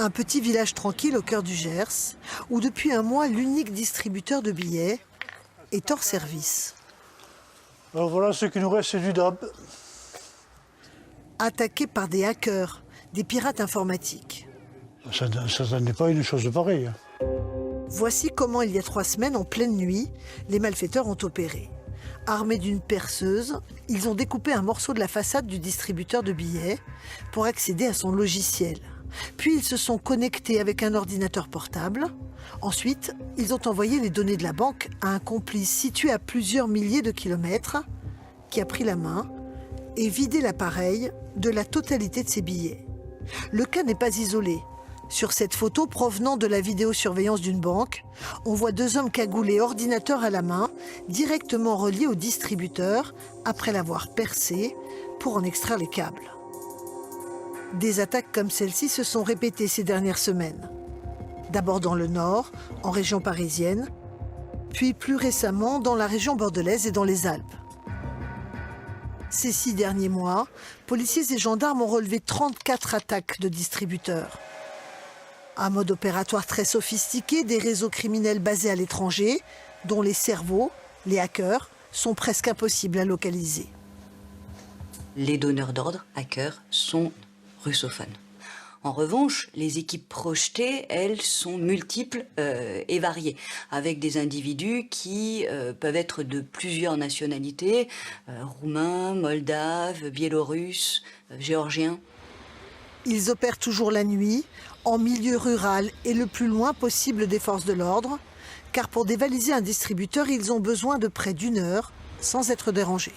Un petit village tranquille au cœur du Gers, où depuis un mois, l'unique distributeur de billets est hors service. Alors voilà, ce qui nous reste, c'est du DAB. Attaqué par des hackers, des pirates informatiques. Ça n'est pas une chose pareille. Voici comment, il y a 3 semaines, en pleine nuit, les malfaiteurs ont opéré. Armés d'une perceuse, ils ont découpé un morceau de la façade du distributeur de billets pour accéder à son logiciel. Puis ils se sont connectés avec un ordinateur portable. Ensuite, ils ont envoyé les données de la banque à un complice situé à plusieurs milliers de kilomètres qui a pris la main et vidé l'appareil de la totalité de ses billets. Le cas n'est pas isolé. Sur cette photo provenant de la vidéosurveillance d'une banque, on voit 2 hommes cagoulés, ordinateur à la main, directement reliés au distributeur après l'avoir percé pour en extraire les câbles. Des attaques comme celle-ci se sont répétées ces dernières semaines. D'abord dans le Nord, en région parisienne, puis plus récemment dans la région bordelaise et dans les Alpes. Ces 6 derniers mois, policiers et gendarmes ont relevé 34 attaques de distributeurs. Un mode opératoire très sophistiqué, des réseaux criminels basés à l'étranger, dont les cerveaux, les hackers, sont presque impossibles à localiser. Les donneurs d'ordre, hackers, sont russophones. En revanche, les équipes projetées, elles, sont multiples et variées, avec des individus qui peuvent être de plusieurs nationalités, roumains, moldaves, biélorusses, géorgiens. Ils opèrent toujours la nuit, en milieu rural et le plus loin possible des forces de l'ordre, car pour dévaliser un distributeur, ils ont besoin de près d'1 heure sans être dérangés.